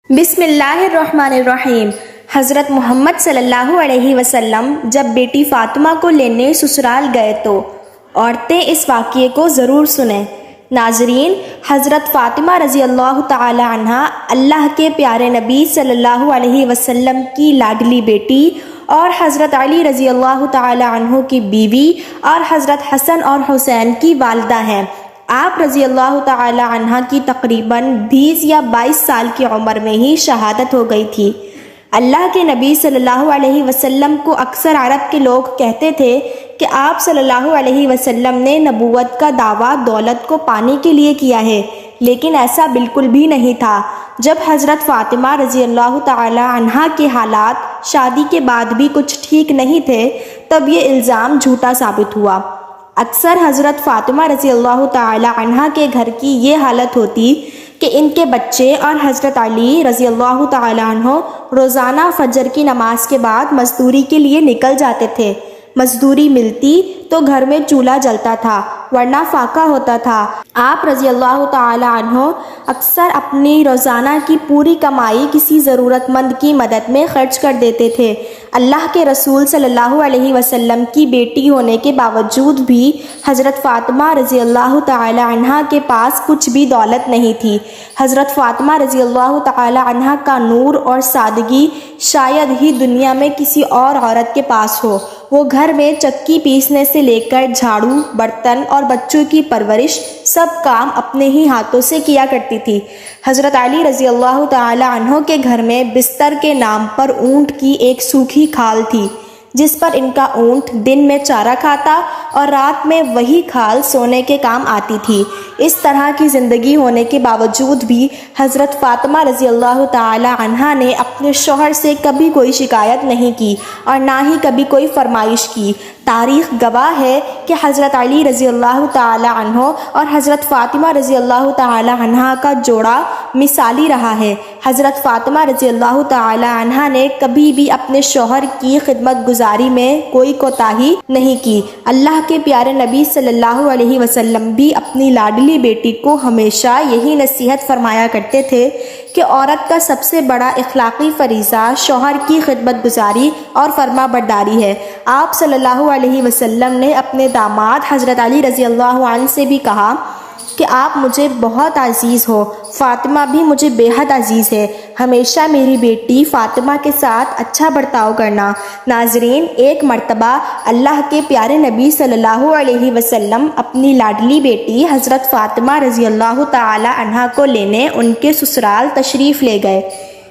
بسم اللہ الرحمن الرحیم۔ حضرت محمد صلی اللہ علیہ وسلم جب بیٹی فاطمہ کو لینے سسرال گئے تو عورتیں اس واقعے کو ضرور سنیں۔ ناظرین، حضرت فاطمہ رضی اللہ تعالی عنہا اللہ کے پیارے نبی صلی اللہ علیہ وسلم کی لاڈلی بیٹی اور حضرت علی رضی اللہ تعالی عنہ کی بیوی اور حضرت حسن اور حسین کی والدہ ہیں۔ آپ رضی اللہ تعالی عنہ کی تقریباً 20 یا 22 سال کی عمر میں ہی شہادت ہو گئی تھی۔ اللہ کے نبی صلی اللہ علیہ وسلم کو اکثر عرب کے لوگ کہتے تھے کہ آپ صلی اللہ علیہ وسلم نے نبوت کا دعویٰ دولت کو پانے کے لیے کیا ہے، لیکن ایسا بالکل بھی نہیں تھا۔ جب حضرت فاطمہ رضی اللہ تعالی عنہ کے حالات شادی کے بعد بھی کچھ ٹھیک نہیں تھے، تب یہ الزام جھوٹا ثابت ہوا۔ اکثر حضرت فاطمہ رضی اللہ تعالی عنہ کے گھر کی یہ حالت ہوتی کہ ان کے بچے اور حضرت علی رضی اللہ تعالی عنہ روزانہ فجر کی نماز کے بعد مزدوری کے لیے نکل جاتے تھے۔ مزدوری ملتی تو گھر میں چولہا جلتا تھا، ورنہ فاقہ ہوتا تھا۔ آپ رضی اللہ تعالی عنہ اکثر اپنی روزانہ کی پوری کمائی کسی ضرورت مند کی مدد میں خرچ کر دیتے تھے۔ اللہ کے رسول صلی اللہ علیہ وسلم کی بیٹی ہونے کے باوجود بھی حضرت فاطمہ رضی اللہ تعالی عنہ کے پاس کچھ بھی دولت نہیں تھی۔ حضرت فاطمہ رضی اللہ تعالی عنہ کا نور اور سادگی شاید ہی دنیا میں کسی اور عورت کے پاس ہو۔ وہ گھر میں چکی پیسنے سے لے کر جھاڑو، برتن اور بچوں کی پرورش سب کام اپنے ہی ہاتھوں سے کیا کرتی تھی۔ حضرت علی رضی اللہ تعالی عنہ کے گھر میں بستر کے نام پر اونٹ کی ایک سوکھی کھال تھی، جس پر ان کا اونٹ دن میں چارہ کھاتا اور رات میں وہی کھال سونے کے کام آتی تھی۔ اس طرح کی زندگی ہونے کے باوجود بھی حضرت فاطمہ رضی اللہ تعالی عنہا نے اپنے شوہر سے کبھی کوئی شکایت نہیں کی اور نہ ہی کبھی کوئی فرمائش کی۔ تاریخ گواہ ہے کہ حضرت علی رضی اللہ تعالی عنہ اور حضرت فاطمہ رضی اللہ تعالی عنہا کا جوڑا مثالی رہا ہے۔ حضرت فاطمہ رضی اللہ تعالی عنہا نے کبھی بھی اپنے شوہر کی خدمت گزاری میں کوئی کوتاہی نہیں کی۔ اللہ کے پیارے نبی صلی اللہ علیہ وسلم بھی اپنی لاڈلی بیٹی کو ہمیشہ یہی نصیحت فرمایا کرتے تھے کہ عورت کا سب سے بڑا اخلاقی فریضہ شوہر کی خدمت گزاری اور فرما برداری ہے۔ آپ صلی اللہ علیہ وسلم نے اپنے داماد حضرت علی رضی اللہ عنہ سے بھی کہا کہ آپ مجھے بہت عزیز ہو، فاطمہ بھی مجھے بے حد عزیز ہے، ہمیشہ میری بیٹی فاطمہ کے ساتھ اچھا برتاؤ کرنا۔ ناظرین، ایک مرتبہ اللہ کے پیارے نبی صلی اللہ علیہ وسلم اپنی لاڈلی بیٹی حضرت فاطمہ رضی اللہ تعالی عنہا کو لینے ان کے سسرال تشریف لے گئے۔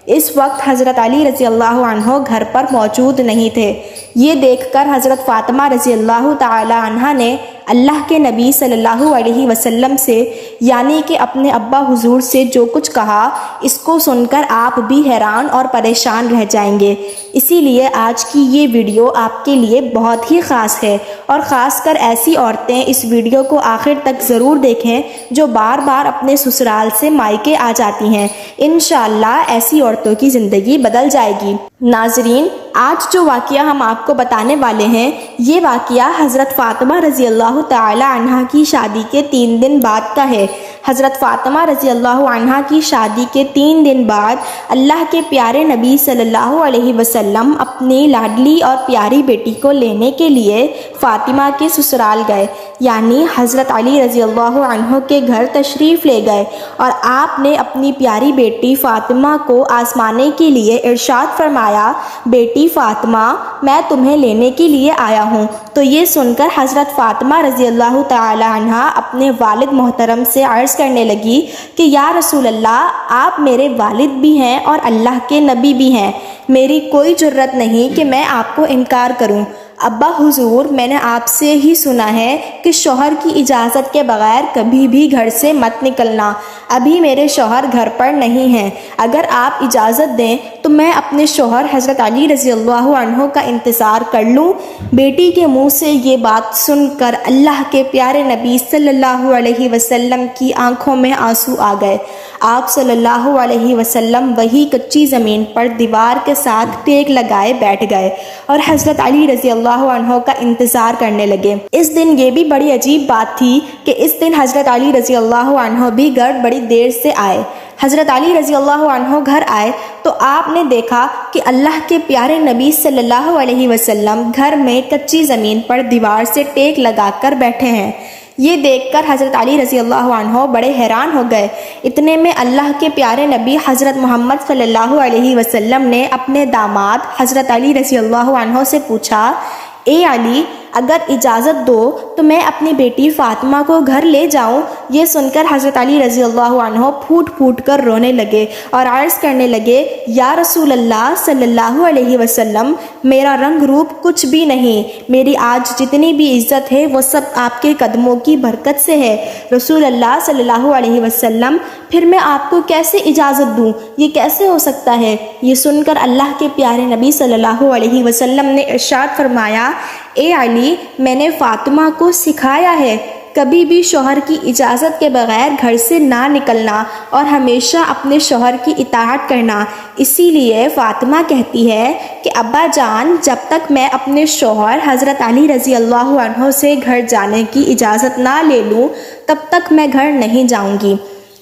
اس وقت حضرت علی رضی اللہ عنہ گھر پر موجود نہیں تھے۔ یہ دیکھ کر حضرت فاطمہ رضی اللہ تعالی عنہا نے اللہ کے نبی صلی اللہ علیہ وسلم سے، یعنی کہ اپنے ابا حضور سے جو کچھ کہا، اس کو سن کر آپ بھی حیران اور پریشان رہ جائیں گے۔ اسی لیے آج کی یہ ویڈیو آپ کے لیے بہت ہی خاص ہے، اور خاص کر ایسی عورتیں اس ویڈیو کو آخر تک ضرور دیکھیں جو بار بار اپنے سسرال سے مائکے آ جاتی ہیں۔ انشاءاللہ ایسی عورتوں کی زندگی بدل جائے گی۔ ناظرین، آج جو واقعہ ہم آپ کو بتانے والے ہیں، یہ واقعہ حضرت فاطمہ رضی اللہ تعالی عنہ کی شادی کے 3 دن بعد کا ہے۔ حضرت فاطمہ رضی اللہ عنہ کی شادی کے 3 دن بعد اللہ کے پیارے نبی صلی اللہ علیہ وسلم اپنی لاڈلی اور پیاری بیٹی کو لینے کے لیے فاطمہ کے سسرال گئے، یعنی حضرت علی رضی اللہ عنہ کے گھر تشریف لے گئے، اور آپ نے اپنی پیاری بیٹی فاطمہ کو آزمانے کے لیے ارشاد فرمایا، بیٹی فاطمہ، میں تمہیں لینے کے لیے آیا ہوں۔ تو یہ سن کر حضرت فاطمہ رضی اللہ تعالی عنہ اپنے والد محترم سے عرض کرنے لگی کہ یا رسول اللہ، آپ میرے والد بھی ہیں اور اللہ کے نبی بھی ہیں، میری کوئی جرت نہیں کہ میں آپ کو انکار کروں۔ ابا حضور، میں نے آپ سے ہی سنا ہے کہ شوہر کی اجازت کے بغیر کبھی بھی گھر سے مت نکلنا۔ ابھی میرے شوہر گھر پر نہیں ہیں، اگر آپ اجازت دیں تو میں اپنے شوہر حضرت علی رضی اللہ عنہ کا انتظار کر لوں۔ بیٹی کے منہ سے یہ بات سن کر اللہ کے پیارے نبی صلی اللہ علیہ وسلم کی آنکھوں میں آنسو آ گئے۔ آپ صلی اللہ علیہ وسلم وہی کچی زمین پر دیوار کے ساتھ ٹیک لگائے بیٹھ گئے، اور حضرت علی رضی اللہ اللہ عنہ کا انتظار کرنے لگے۔ اس دن یہ بھی بڑی عجیب بات تھی کہ اس دن حضرت علی رضی اللہ عنہ بھی گھر بڑی دیر سے آئے۔ حضرت علی رضی اللہ عنہ گھر آئے تو آپ نے دیکھا کہ اللہ کے پیارے نبی صلی اللہ علیہ وسلم گھر میں کچی زمین پر دیوار سے ٹیک لگا کر بیٹھے ہیں۔ یہ دیکھ کر حضرت علی رضی اللہ عنہ بڑے حیران ہو گئے۔ اتنے میں اللہ کے پیارے نبی حضرت محمد صلی اللہ علیہ وسلم نے اپنے داماد حضرت علی رضی اللہ عنہ سے پوچھا، اے علی، اگر اجازت دو تو میں اپنی بیٹی فاطمہ کو گھر لے جاؤں۔ یہ سن کر حضرت علی رضی اللہ عنہ پھوٹ پھوٹ کر رونے لگے اور عرض کرنے لگے، یا رسول اللہ صلی اللہ علیہ وسلم، میرا رنگ روپ کچھ بھی نہیں، میری آج جتنی بھی عزت ہے وہ سب آپ کے قدموں کی برکت سے ہے۔ رسول اللہ صلی اللہ علیہ وسلم، پھر میں آپ کو کیسے اجازت دوں؟ یہ کیسے ہو سکتا ہے؟ یہ سن کر اللہ کے پیارے نبی صلی اللہ علیہ وسلم نے ارشاد فرمایا، اے علی، میں نے فاطمہ کو سکھایا ہے کبھی بھی شوہر کی اجازت کے بغیر گھر سے نہ نکلنا اور ہمیشہ اپنے شوہر کی اطاعت کرنا۔ اسی لیے فاطمہ کہتی ہے کہ ابا جان، جب تک میں اپنے شوہر حضرت علی رضی اللہ عنہ سے گھر جانے کی اجازت نہ لے لوں تب تک میں گھر نہیں جاؤں گی۔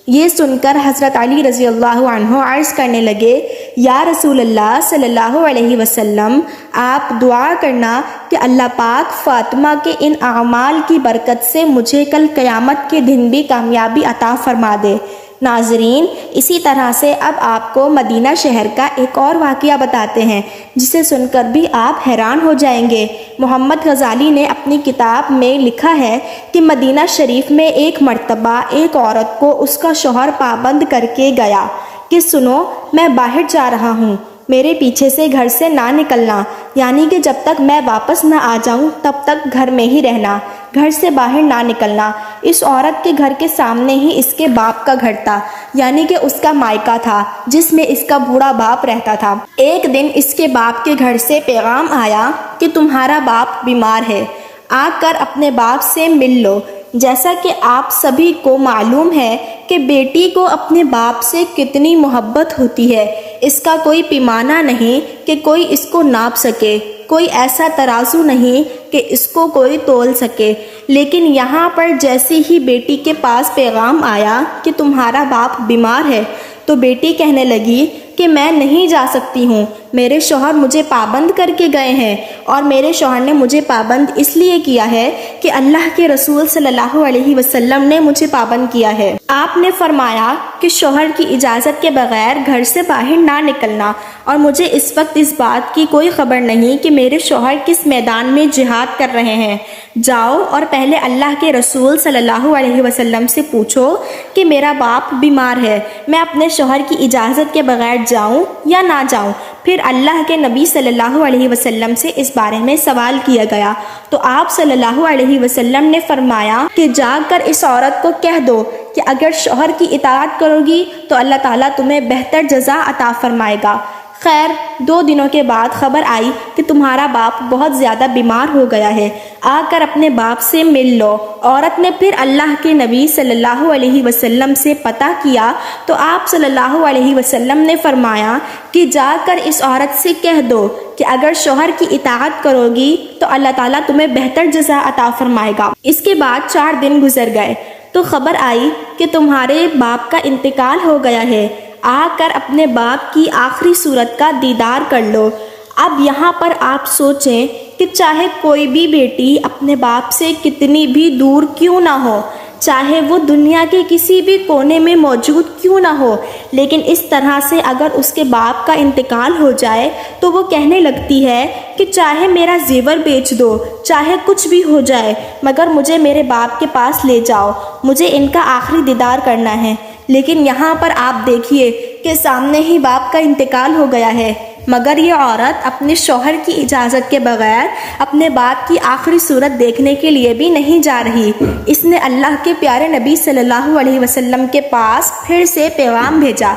یہ سن کر حضرت علی رضی اللہ عنہ عرض کرنے لگے، یا رسول اللہ صلی اللہ علیہ وسلم، آپ دعا کرنا کہ اللہ پاک فاطمہ کے ان اعمال کی برکت سے مجھے کل قیامت کے دن بھی کامیابی عطا فرما دے۔ ناظرین، اسی طرح سے اب آپ کو مدینہ شہر کا ایک اور واقعہ بتاتے ہیں جسے سن کر بھی آپ حیران ہو جائیں گے۔ محمد غزالی نے اپنی کتاب میں لکھا ہے کہ مدینہ شریف میں ایک مرتبہ ایک عورت کو اس کا شوہر پابند کر کے گیا کہ سنو، میں باہر جا رہا ہوں، میرے پیچھے سے گھر سے نہ نکلنا، یعنی کہ جب تک میں واپس نہ آ جاؤں تب تک گھر میں ہی رہنا، گھر سے باہر نہ نکلنا۔ اس عورت کے گھر کے سامنے ہی اس کے باپ کا گھر تھا، یعنی کہ اس کا مائکہ تھا جس میں اس کا بوڑھا باپ رہتا تھا۔ ایک دن اس کے باپ کے گھر سے پیغام آیا کہ تمہارا باپ بیمار ہے، آ کر اپنے باپ سے مل لو۔ جیسا کہ آپ سبھی کو معلوم ہے کہ بیٹی کو اپنے باپ سے کتنی محبت ہوتی ہے، اس کا کوئی پیمانہ نہیں کہ کوئی اس کو ناپ سکے، کوئی ایسا ترازو نہیں کہ اس کو کوئی تول سکے۔ لیکن یہاں پر جیسے ہی بیٹی کے پاس پیغام آیا کہ تمہارا باپ بیمار ہے تو بیٹی کہنے لگی کہ میں نہیں جا سکتی ہوں، میرے شوہر مجھے پابند کر کے گئے ہیں، اور میرے شوہر نے مجھے پابند اس لیے کیا ہے کہ اللہ کے رسول صلی اللہ علیہ وسلم نے مجھے پابند کیا ہے۔ آپ نے فرمایا کہ شوہر کی اجازت کے بغیر گھر سے باہر نہ نکلنا، اور مجھے اس وقت اس بات کی کوئی خبر نہیں کہ میرے شوہر کس میدان میں جہاد کر رہے ہیں۔ جاؤ اور پہلے اللہ کے رسول صلی اللہ علیہ وسلم سے پوچھو کہ میرا باپ بیمار ہے، میں اپنے شوہر کی اجازت کے بغیر جاؤں یا نہ جاؤں۔ پھر اللہ کے نبی صلی اللہ علیہ وسلم سے اس بارے میں سوال کیا گیا تو آپ صلی اللہ علیہ وسلم نے فرمایا کہ جا کر اس عورت کو کہہ دو کہ اگر شوہر کی اطاعت کرو گی تو اللہ تعالیٰ تمہیں بہتر جزا عطا فرمائے گا۔ خیر، 2 دنوں کے بعد خبر آئی کہ تمہارا باپ بہت زیادہ بیمار ہو گیا ہے، آ کر اپنے باپ سے مل لو۔ عورت نے پھر اللہ کے نبی صلی اللہ علیہ وسلم سے پتہ کیا تو آپ صلی اللہ علیہ وسلم نے فرمایا کہ جا کر اس عورت سے کہہ دو کہ اگر شوہر کی اطاعت کرو گی تو اللہ تعالیٰ تمہیں بہتر جزا عطا فرمائے گا۔ اس کے بعد 4 دن گزر گئے تو خبر آئی کہ تمہارے باپ کا انتقال ہو گیا ہے، آ کر اپنے باپ کی آخری صورت کا دیدار کر لو۔ اب یہاں پر آپ سوچیں کہ چاہے کوئی بھی بیٹی اپنے باپ سے کتنی بھی دور کیوں نہ ہو، چاہے وہ دنیا کے کسی بھی کونے میں موجود کیوں نہ ہو، لیکن اس طرح سے اگر اس کے باپ کا انتقال ہو جائے تو وہ کہنے لگتی ہے کہ چاہے میرا زیور بیچ دو، چاہے کچھ بھی ہو جائے، مگر مجھے میرے باپ کے پاس لے جاؤ، مجھے ان کا آخری دیدار کرنا ہے۔ لیکن یہاں پر آپ دیکھیے کہ سامنے ہی باپ کا انتقال ہو گیا ہے، مگر یہ عورت اپنے شوہر کی اجازت کے بغیر اپنے باپ کی آخری صورت دیکھنے کے لیے بھی نہیں جا رہی۔ اس نے اللہ کے پیارے نبی صلی اللہ علیہ وسلم کے پاس پھر سے پیغام بھیجا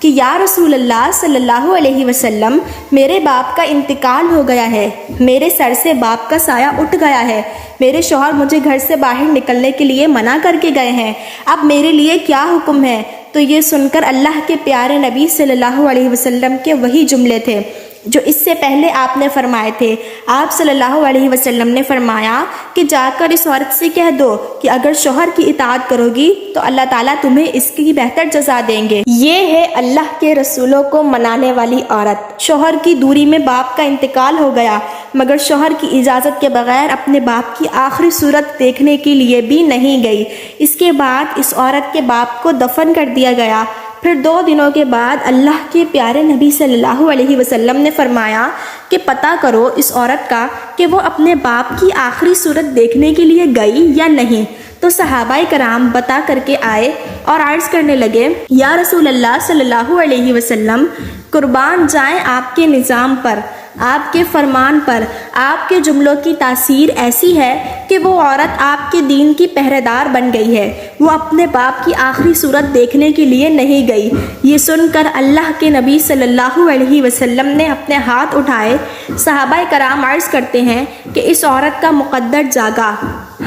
کہ یا رسول اللہ صلی اللہ علیہ وسلم، میرے باپ کا انتقال ہو گیا ہے، میرے سر سے باپ کا سایہ اٹھ گیا ہے، میرے شوہر مجھے گھر سے باہر نکلنے کے لیے منع کر کے گئے ہیں، اب میرے لیے کیا حکم ہے؟ تو یہ سن کر اللہ کے پیارے نبی صلی اللہ علیہ وسلم کے وہی جملے تھے جو اس سے پہلے آپ نے فرمائے تھے۔ آپ صلی اللہ علیہ وسلم نے فرمایا کہ جا کر اس عورت سے کہہ دو کہ اگر شوہر کی اطاعت کرو گی تو اللہ تعالیٰ تمہیں اس کی بہتر جزا دیں گے۔ یہ ہے اللہ کے رسولوں کو منانے والی عورت۔ شوہر کی دوری میں باپ کا انتقال ہو گیا مگر شوہر کی اجازت کے بغیر اپنے باپ کی آخری صورت دیکھنے کے لیے بھی نہیں گئی۔ اس کے بعد اس عورت کے باپ کو دفن کر دیا گیا۔ پھر 2 دنوں کے بعد اللہ کے پیارے نبی صلی اللہ علیہ وسلم نے فرمایا کہ پتہ کرو اس عورت کا کہ وہ اپنے باپ کی آخری صورت دیکھنے کے لیے گئی یا نہیں۔ تو صحابہ کرام بتا کر کے آئے اور عرض کرنے لگے، یا رسول اللہ صلی اللہ علیہ وسلم، قربان جائیں آپ کے نظام پر، آپ کے فرمان پر۔ آپ کے جملوں کی تاثیر ایسی ہے کہ وہ عورت آپ کے دین کی پہرے دار بن گئی ہے، وہ اپنے باپ کی آخری صورت دیکھنے کے لیے نہیں گئی۔ یہ سن کر اللہ کے نبی صلی اللہ علیہ وسلم نے اپنے ہاتھ اٹھائے۔ صحابہ کرام عرض کرتے ہیں کہ اس عورت کا مقدر جاگا۔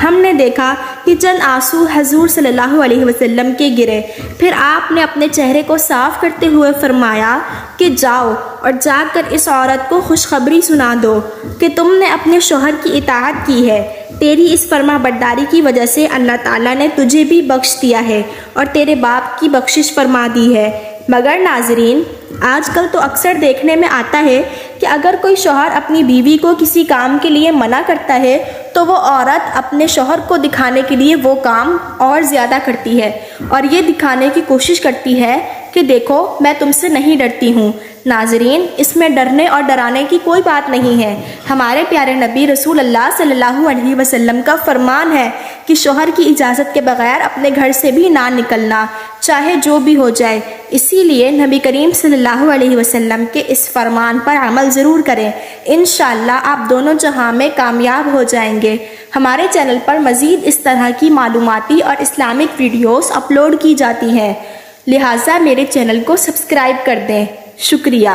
ہم نے دیکھا کہ چند آنسو حضور صلی اللہ علیہ وسلم کے گرے۔ پھر آپ نے اپنے چہرے کو صاف کرتے ہوئے فرمایا کہ جاؤ اور جا کر اس عورت کو خوشخبری سنا دو کہ تم نے اپنے شوہر کی اطاعت کی ہے۔ تیری اس فرما برداری کی وجہ سے اللہ تعالیٰ نے تجھے بھی بخش دیا ہے اور تیرے باپ کی بخشش فرما دی ہے۔ مگر ناظرین، آج کل تو اکثر دیکھنے میں آتا ہے کہ اگر کوئی شوہر اپنی بیوی کو کسی کام کے لیے منع کرتا ہے تو وہ عورت اپنے شوہر کو دکھانے کے لیے وہ کام اور زیادہ کرتی ہے اور یہ دکھانے کی کوشش کرتی ہے کہ دیکھو میں تم سے نہیں ڈرتی ہوں۔ ناظرین، اس میں ڈرنے اور ڈرانے کی کوئی بات نہیں ہے۔ ہمارے پیارے نبی رسول اللہ صلی اللہ علیہ وسلم کا فرمان ہے کہ شوہر کی اجازت کے بغیر اپنے گھر سے بھی نہ نکلنا، چاہے جو بھی ہو جائے۔ اسی لیے نبی کریم صلی اللہ علیہ وسلم کے اس فرمان پر عمل ضرور کریں۔ انشاءاللہ آپ دونوں جہاں میں کامیاب ہو جائیں گے۔ ہمارے چینل پر مزید اس طرح کی معلوماتی اور اسلامک ویڈیوز اپلوڈ کی جاتی ہیں، لہٰذا میرے چینل کو سبسکرائب کر دیں۔ شکریہ۔